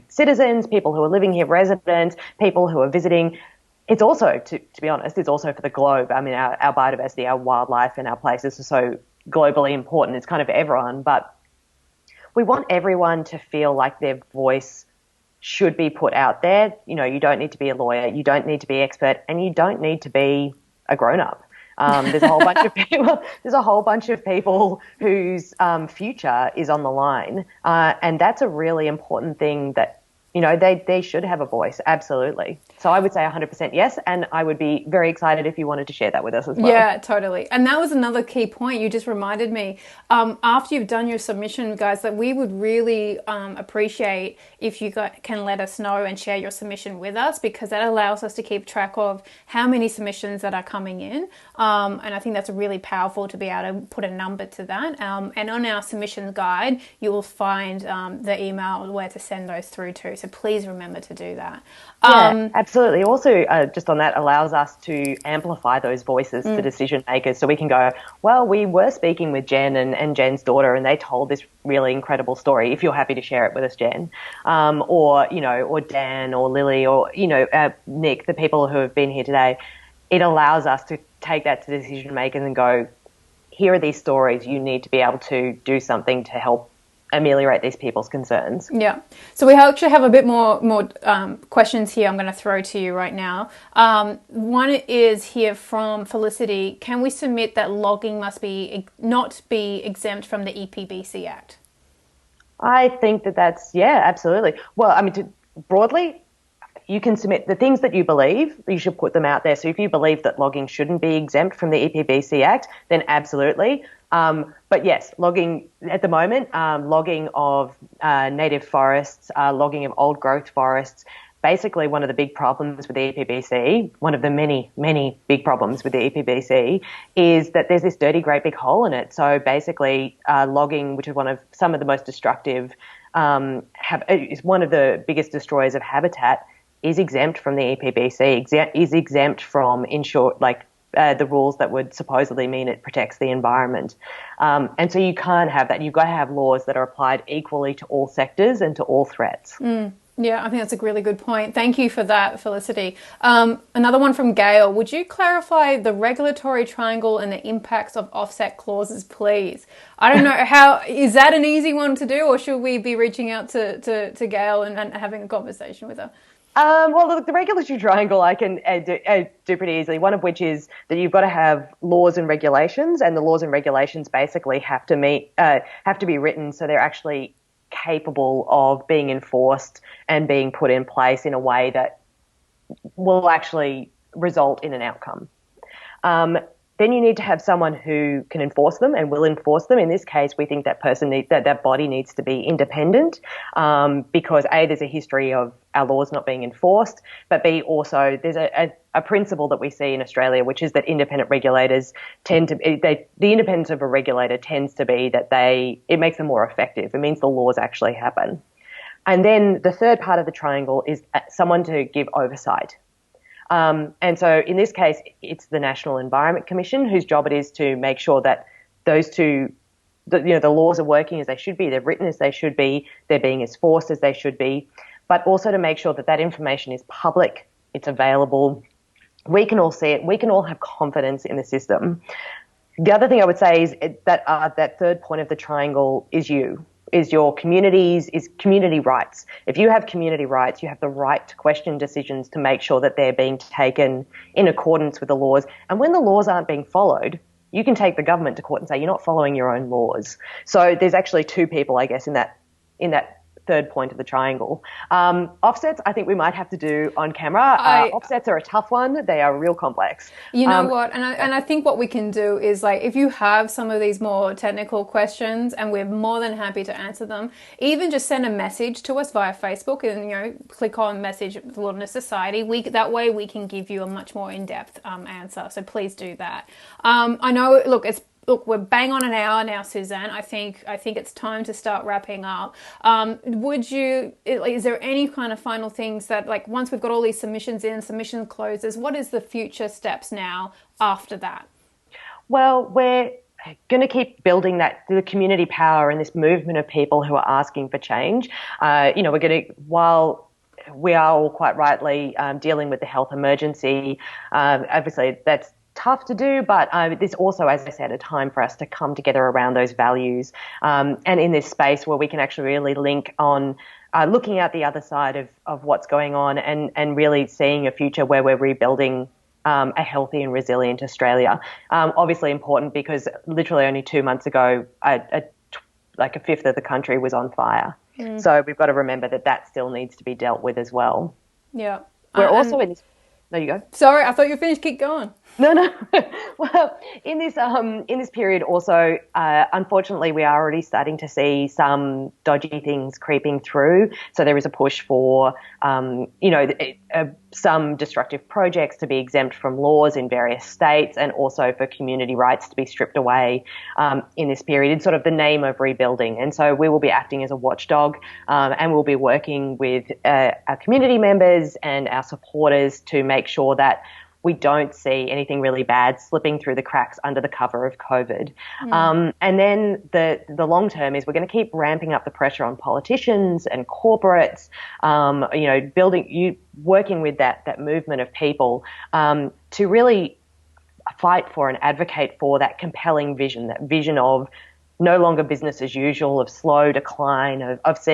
citizens, people who are living here, residents, people who are visiting. It's also, to be honest, it's also for the globe. I mean, our biodiversity, our wildlife, and our places are so globally important. It's kind of everyone, but we want everyone to feel like their voice should be put out there. You don't need to be a lawyer, you don't need to be expert, and you don't need to be a grown-up. There's a whole bunch of people. There's a whole bunch of people whose future is on the line, and that's a really important thing that they should have a voice. Absolutely. So I would say 100% yes. And I would be very excited if you wanted to share that with us as well. Yeah, totally. And that was another key point. You just reminded me, after you've done your submission, guys, that we would really appreciate if you can let us know and share your submission with us, because that allows us to keep track of how many submissions that are coming in. And I think that's really powerful to be able to put a number to that. And on our submission guide, you will find the email where to send those through to. So please remember to do that. Yeah, absolutely. Also, just on that, allows us to amplify those voices to decision makers. So we can go, well, we were speaking with Jen and Jen's daughter, and they told this really incredible story. If you're happy to share it with us, Jen, or Dan or Lily or, Nick, the people who have been here today, it allows us to take that to decision makers and go, here are these stories. You need to be able to do something to help ameliorate these people's concerns. Yeah. So we actually have a bit more questions here I'm going to throw to you right now. One is here from Felicity. Can we submit that logging must not be exempt from the EPBC Act? I think that's, yeah, absolutely. Well, I mean, broadly, you can submit the things that you believe, you should put them out there. So if you believe that logging shouldn't be exempt from the EPBC Act, then absolutely. But yes, logging at the moment, logging of native forests, logging of old growth forests, basically one of the big problems with the EPBC, one of the many, many big problems with the EPBC is that there's this dirty great big hole in it. So basically logging, which is one of some of the most destructive, is one of the biggest destroyers of habitat, is exempt from the EPBC, is exempt from the rules that would supposedly mean it protects the environment. And so you can't have that. You've got to have laws that are applied equally to all sectors and to all threats. Yeah, I think that's a really good point. Thank you for that, Felicity. Another one from Gail. Would you clarify the regulatory triangle and the impacts of offset clauses, please? I don't know, is that an easy one to do, or should we be reaching out to Gail and having a conversation with her? Well, the regulatory triangle I can do pretty easily, one of which is that you've got to have laws and regulations, and the laws and regulations basically have to be written so they're actually capable of being enforced and being put in place in a way that will actually result in an outcome. Then you need to have someone who can enforce them and will enforce them. In this case, we think that that body needs to be independent, because A, there's a history of our laws not being enforced, but B, also there's a principle that we see in Australia, which is that independent regulators the independence of a regulator tends to be that it makes them more effective. It means the laws actually happen. And then the third part of the triangle is someone to give oversight. And so in this case, it's the National Environment Commission, whose job it is to make sure that those two, the laws are working as they should be, they're written as they should be, they're being enforced as they should be, but also to make sure that that information is public, it's available, we can all see it, we can all have confidence in the system. The other thing I would say is that third point of the triangle is your communities, is community rights. If you have community rights, you have the right to question decisions to make sure that they're being taken in accordance with the laws. And when the laws aren't being followed, you can take the government to court and say you're not following your own laws. So there's actually two people, I guess, in that third point of the triangle. Offsets, I think we might have to do on camera. Offsets are a tough one. They are real complex. You know what? And I think what we can do is, like, if you have some of these more technical questions, and we're more than happy to answer them, even just send a message to us via Facebook and, click on message the Wilderness Society. That way we can give you a much more in-depth answer. So please do that. I know, Look, we're bang on an hour now, Suzanne. I think it's time to start wrapping up. Is there any kind of final things that, like, once we've got all these submissions in, submission closes, what is the future steps now after that? Well, we're going to keep building the community power and this movement of people who are asking for change. While we are all quite rightly dealing with the health emergency, obviously that's tough to do, but there's also, as I said, a time for us to come together around those values, and in this space where we can actually really link on looking at the other side of what's going on, and really seeing a future where we're rebuilding a healthy and resilient Australia. Obviously important because literally only 2 months ago, a fifth of the country was on fire. So we've got to remember that still needs to be dealt with as well. Yeah. We're also in this. There you go. Sorry, I thought you were finished. Keep going. No. Well, in this period also, unfortunately, we are already starting to see some dodgy things creeping through. So there is a push for, some destructive projects to be exempt from laws in various states, and also for community rights to be stripped away in this period in sort of the name of rebuilding. And so we will be acting as a watchdog, and we'll be working with our community members and our supporters to make sure that we don't see anything really bad slipping through the cracks under the cover of COVID. And then the long term is we're going to keep ramping up the pressure on politicians and corporates, working with that movement of people to really fight for and advocate for that compelling vision, that vision of no longer business as usual, of slow decline, of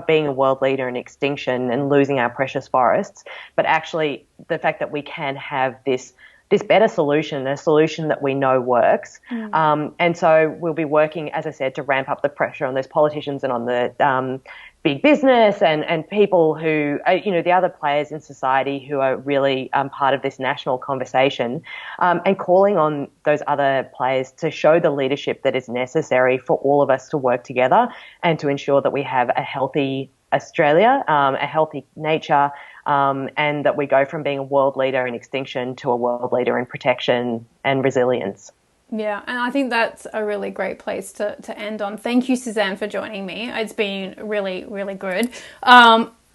being a world leader in extinction and losing our precious forests, but actually the fact that we can have this better solution, a solution that we know works. And so we'll be working, as I said, to ramp up the pressure on those politicians and on the big business and people who are, the other players in society who are really part of this national conversation, and calling on those other players to show the leadership that is necessary for all of us to work together and to ensure that we have a healthy Australia, a healthy nature, and that we go from being a world leader in extinction to a world leader in protection and resilience. Yeah, and I think that's a really great place to end on. Thank you, Suzanne, for joining me. It's been really, really good.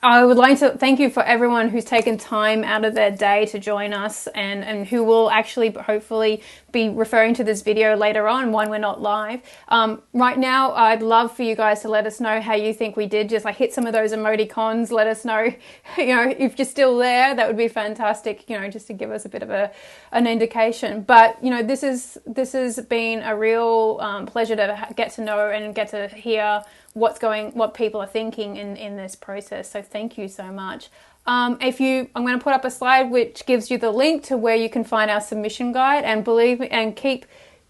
I would like to thank you for everyone who's taken time out of their day to join us and who will actually hopefully be referring to this video later on when we're not live. Right now, I'd love for you guys to let us know how you think we did. Just like hit some of those emoticons. Let us know, if you're still there. That would be fantastic, just to give us a bit of an indication. But, this has been a real pleasure to get to know and get to hear what people are thinking in this process. So thank you so much. I'm going to put up a slide which gives you the link to where you can find our submission guide, and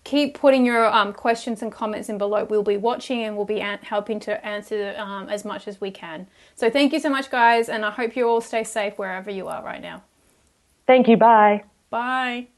keep putting your questions and comments in below. We'll be watching and we'll be helping to answer as much as we can. So thank you so much, guys, and I hope you all stay safe wherever you are right now. Thank you. Bye. Bye.